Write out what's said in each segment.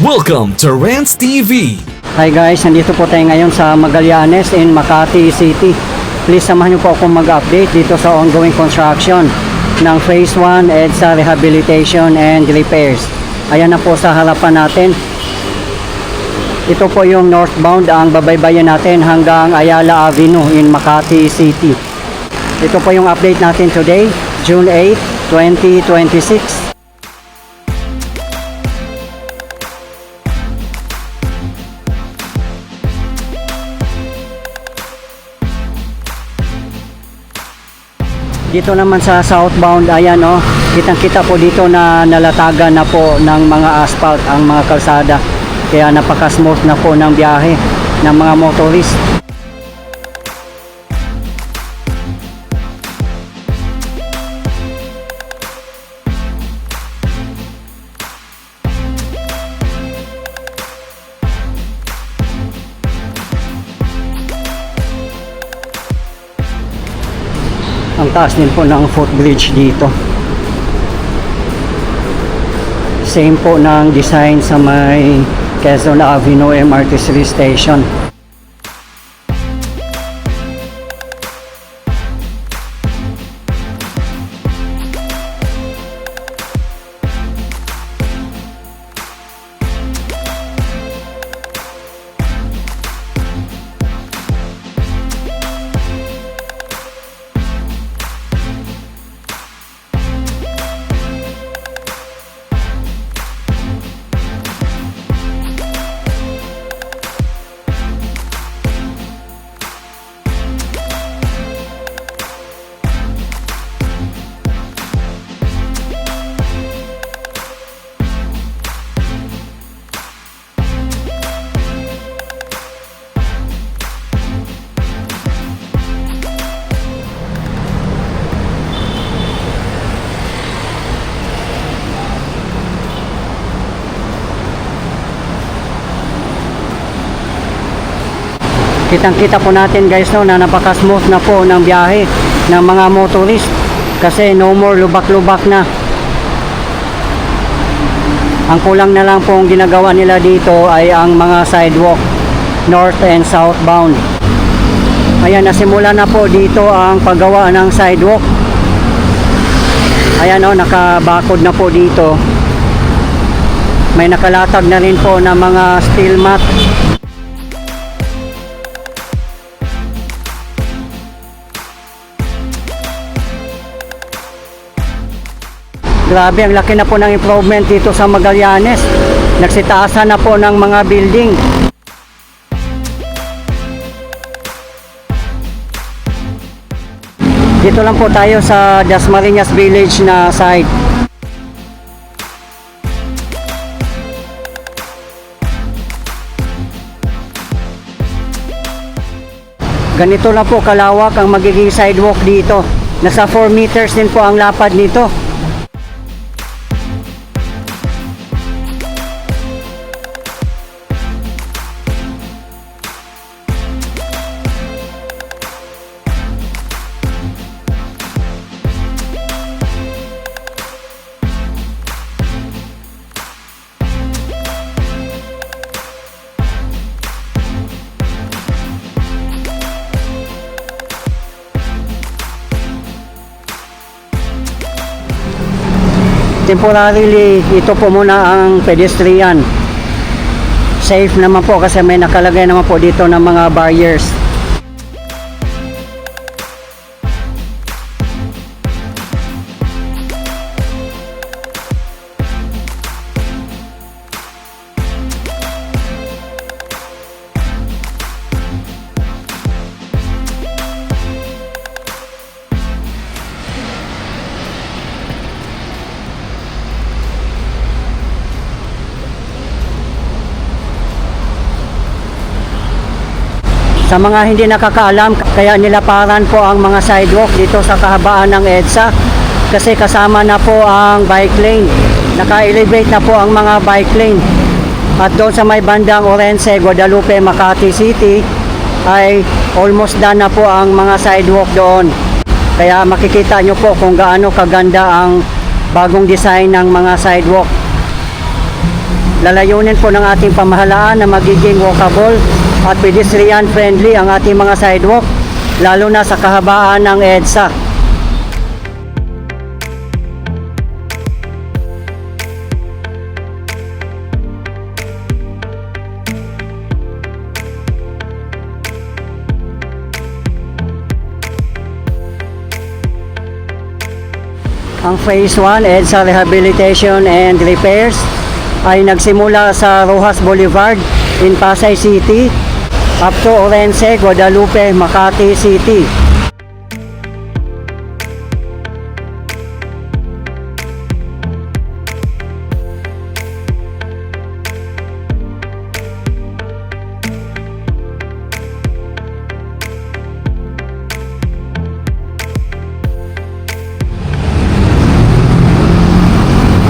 Welcome to Rants TV. Hi guys, nandito po tayo ngayon sa Magallanes in Makati City. Please samahan niyo po ako mag-update dito sa ongoing construction ng Phase 1 EDSA Rehabilitation and Repairs. Ayan na po sa harapan natin. Ito po yung northbound ang babaybayan natin hanggang Ayala Avenue in Makati City. Ito po yung update natin today, June 8, 2026. Dito naman sa southbound, ayan kitang-kita po dito na nalatagan na po ng mga asphalt ang mga kalsada. Kaya napaka-smooth na po ng biyahe ng mga motorist. Ang taas din po ng footbridge dito. Same po ng design sa may Quezon Avenue MRT3 station. Kitang-kita po natin guys na napaka-smooth na po ng biyahe ng mga motorist kasi no more lubak-lubak na. Ang kulang na lang pong ginagawa nila dito ay ang mga sidewalk north and southbound. Ayan, nasimula na po dito ang paggawa ng sidewalk. Ayan nakabakod na po dito. May nakalatag na rin po na mga steel mat. Grabe, ang laki na po ng improvement dito sa Magallanes. Nagsitaasan na po ng mga building. Dito lang po tayo sa Dasmariñas Village na side. Ganito lang po kalawak ang magiging sidewalk dito. Nasa 4 meters din po ang lapad nito. Temporarily, ito po muna ang pedestrian. Safe naman po kasi may nakalagay naman po dito ng mga barriers. Sa mga hindi nakakaalam, kaya nilaparan po ang mga sidewalk dito sa kahabaan ng EDSA kasi kasama na po ang bike lane. Naka-elevate na po ang mga bike lane. At doon sa may bandang Orense, Guadalupe, Makati City ay almost done na po ang mga sidewalk doon. Kaya makikita nyo po kung gaano kaganda ang bagong design ng mga sidewalk. Lalayunin po ng ating pamahalaan na magiging walkable at pedestrian friendly ang ating mga sidewalk, lalo na sa kahabaan ng EDSA. Ang Phase 1 EDSA Rehabilitation and Repairs ay nagsimula sa Rojas Boulevard in Pasay City up to Orense, Guadalupe, Makati City.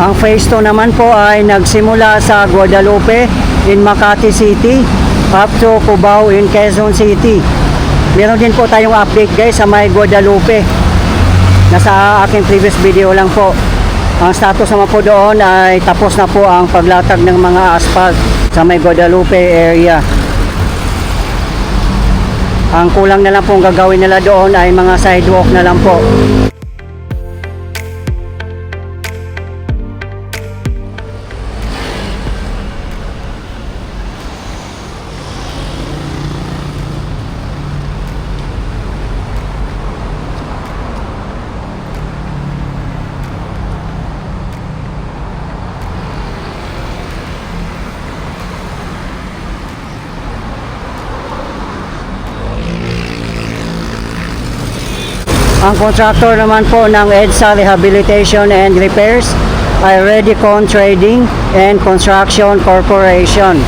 Ang Phase 2 naman po ay nagsimula sa Guadalupe in Makati City up to Cubao in Quezon City. Meron din po tayong update guys sa may Guadalupe. Nasa aking previous video lang po. Ang status naman po doon ay tapos na po ang paglatag ng mga asphalt sa may Guadalupe area. Ang kulang na lang pong gagawin nila doon ay mga sidewalk na lang po. Ang contractor naman po ng EDSA Rehabilitation and Repairs ay Redicon Trading and Construction Corporation.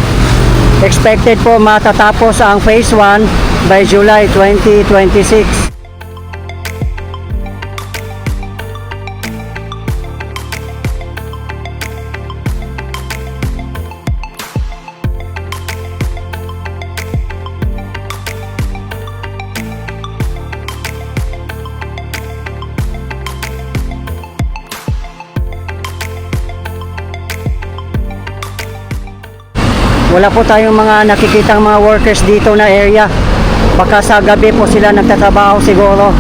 Expected po matatapos ang Phase 1 by July 2026. Wala po tayong mga nakikitang mga workers dito na area. Baka sa gabi po sila nagtatrabaho siguro.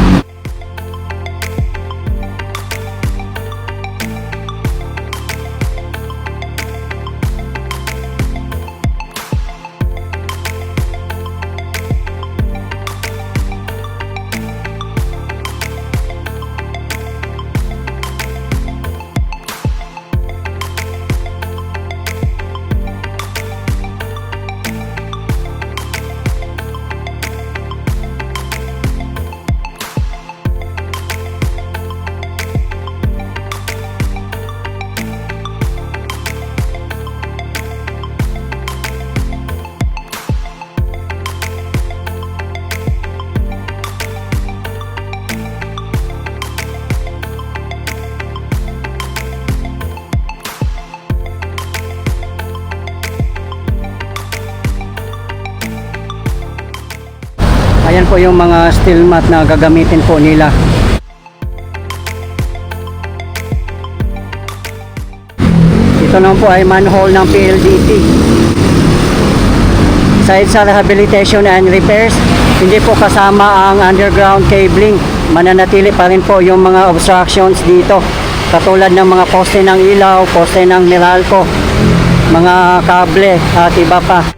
Ayan po yung mga steel mat na gagamitin po nila. Ito naman po ay manhole ng PLDT. Sa EDSA Rehabilitation and Repairs, hindi po kasama ang underground cabling. Mananatili pa rin po yung mga obstructions dito. Katulad ng mga poste ng ilaw, poste ng Meralco, mga kable at iba pa.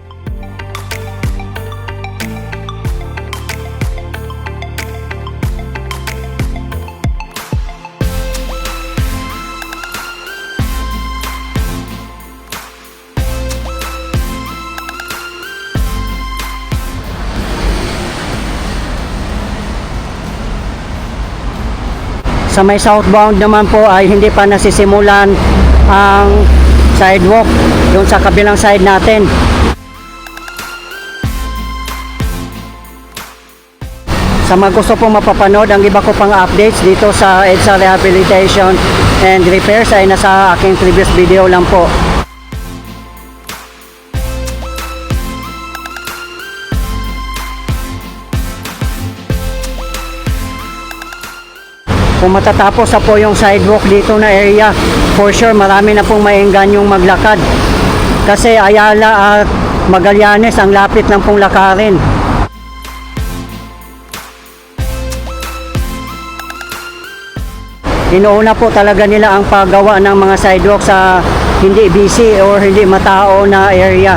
Sa may southbound naman po ay hindi pa nasisimulan ang sidewalk doon sa kabilang side natin. Sa mga gusto pong mapapanood ang iba ko pang updates dito sa EDSA Rehabilitation and Repairs ay nasa aking previous video lang po. Kung matatapos na po yung sidewalk dito na area, for sure marami na pong maenggan yung maglakad. Kasi Ayala at Magallanes ang lapit lang pong lakarin. Inuuna po talaga nila ang paggawa ng mga sidewalk sa hindi busy or hindi matao na area.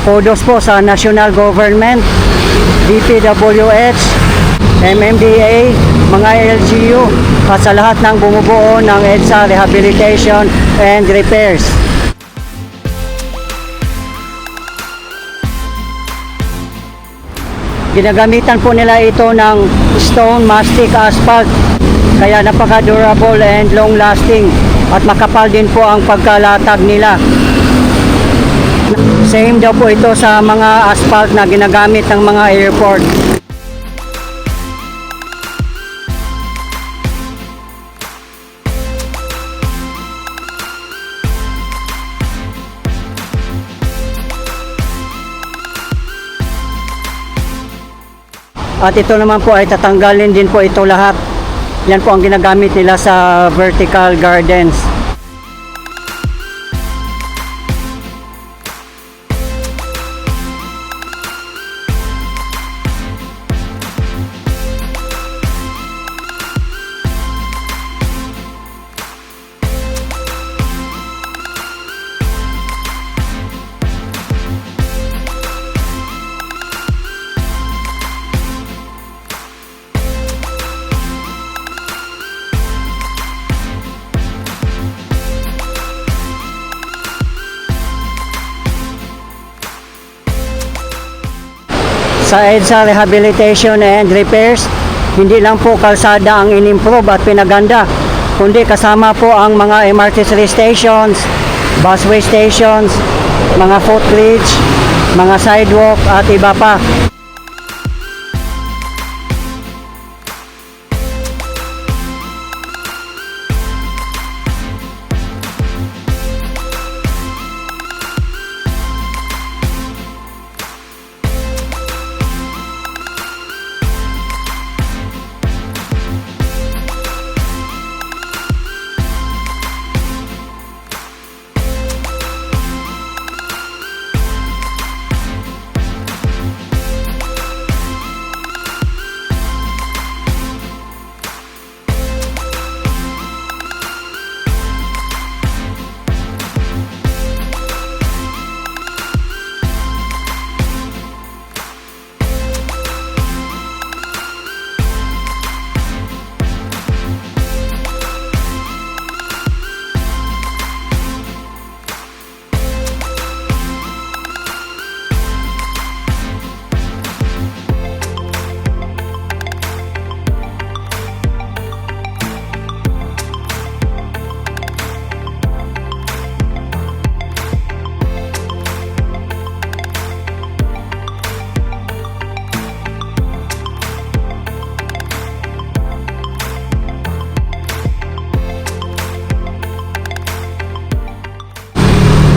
Kudos po sa national government, DPWH, MMDA, mga LGU, at sa lahat ng bumubuo ng EDSA Rehabilitation and Repairs. Ginagamitan po nila ito ng stone mastic asphalt, kaya napaka-durable and long-lasting at makapal din po ang pagkalatag nila. Same daw po ito sa mga asphalt na ginagamit ng mga airport. At ito naman po ay tatanggalin din po ito lahat. Yan po ang ginagamit nila sa vertical gardens. Sa EDSA Rehabilitation and Repairs, hindi lang po kalsada ang inimprove at pinaganda, kundi kasama po ang mga MRT stations, busway stations, mga footbridge, mga sidewalk at iba pa.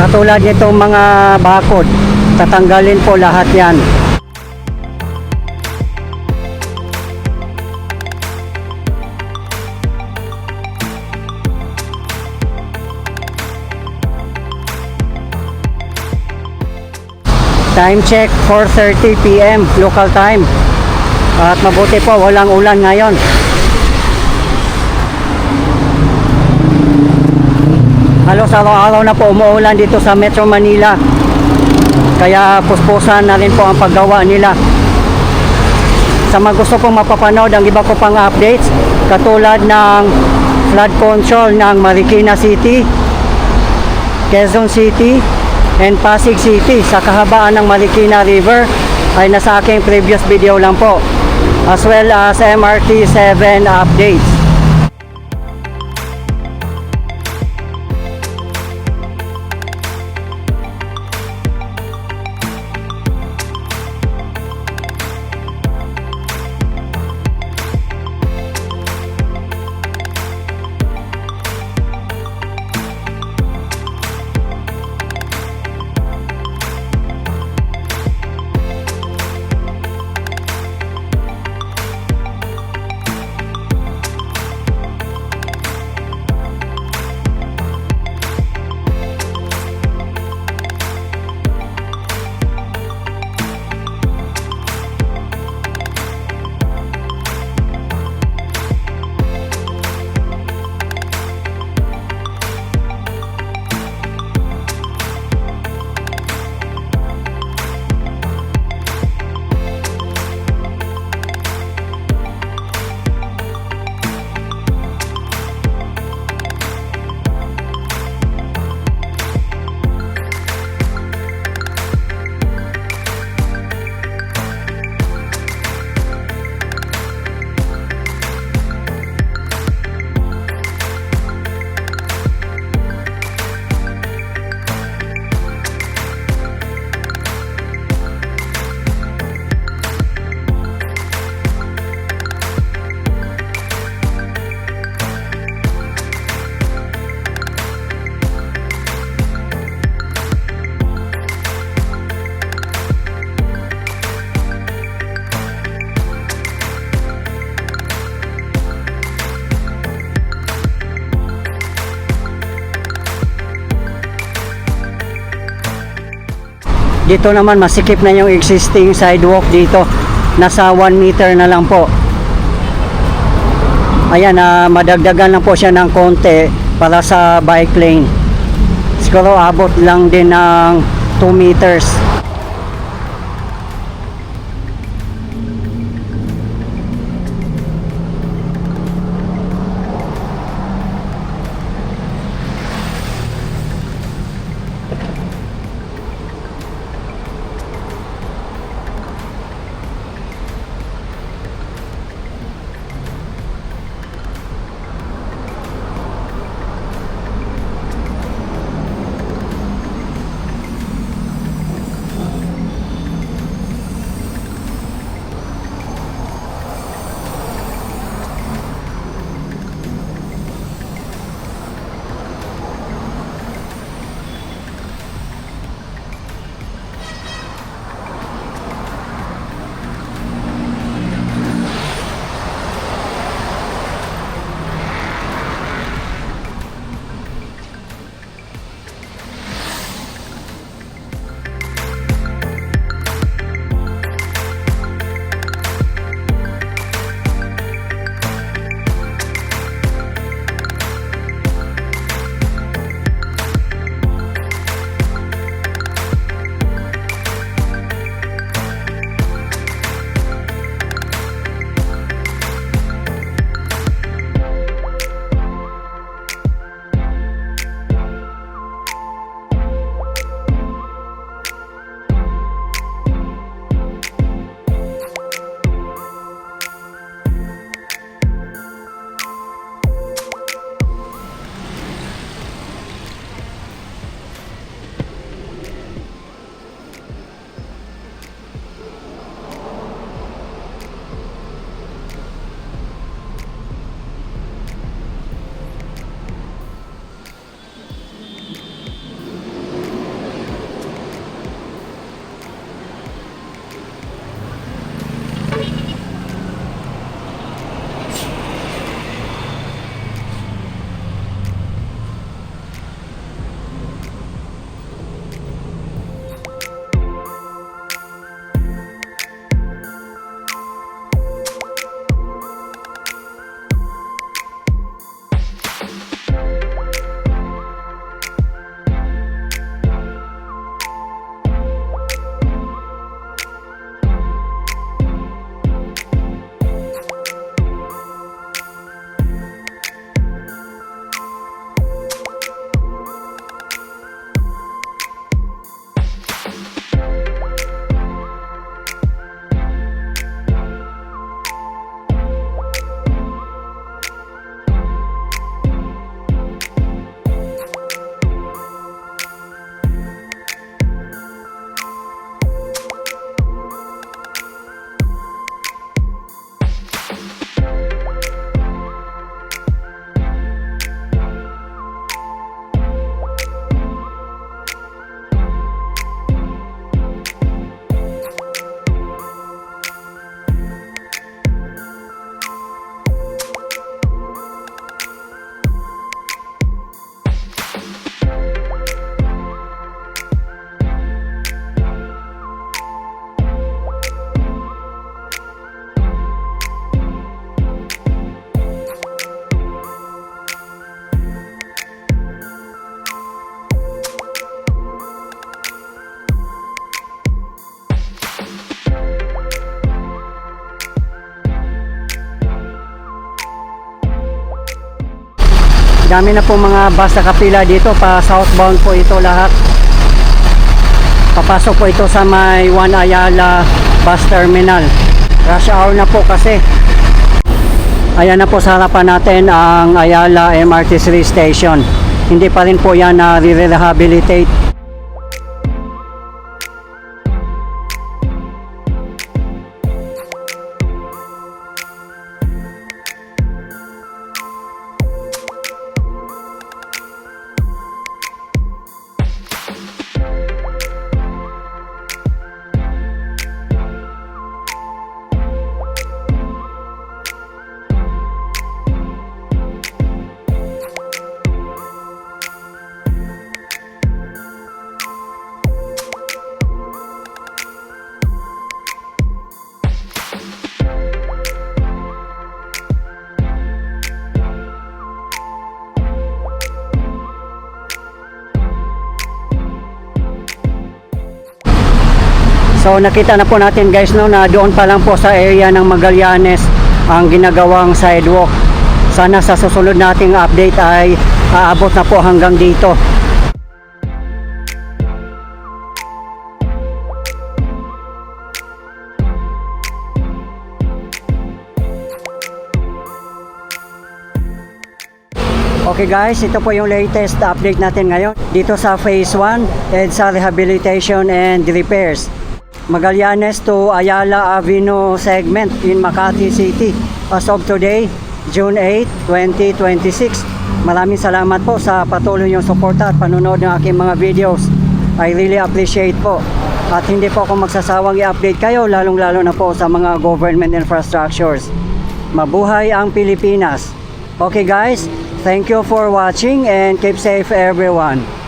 Katulad nitong mga bakod, tatanggalin po lahat yan. Time check 4:30 PM local time. At mabuti po walang ulan ngayon. Halos araw-araw na po umuulan dito sa Metro Manila. Kaya puspusan na rin po ang paggawa nila. Sa mga gusto pong mapapanood ang iba ko pang updates, katulad ng flood control ng Marikina City, Quezon City, and Pasig City sa kahabaan ng Marikina River, ay nasa aking previous video lang po, as well as MRT 7 updates. Dito naman masikip na yung existing sidewalk dito. Nasa 1 meter na lang po. Ayan, madagdagan lang po siya ng konti para sa bike lane. Siguro abot lang din ng 2 meters. Dami na po mga bus na kapila dito, pa southbound po ito lahat. Papasok po ito sa may One Ayala bus terminal. Rush hour na po kasi. Ayan na po sa harapan natin ang Ayala MRT3 station. Hindi pa rin po yan na re-rehabilitate. So nakita na po natin guys no, na doon pa lang po sa area ng Magallanes ang ginagawang sidewalk. Sana sa susunod nating update ay aabot na po hanggang dito. Okay guys, ito po yung latest update natin ngayon dito sa Phase 1 EDSA Rehabilitation and Repairs. Magallanes to Ayala Avenue segment in Makati City as of today, June 8, 2026. Maraming salamat po sa patuloy niyong suporta at panonood ng aking mga videos. I really appreciate po. At hindi po ako magsasawang i-update kayo, lalong-lalo na po sa mga government infrastructures. Mabuhay ang Pilipinas. Okay guys, thank you for watching and keep safe everyone.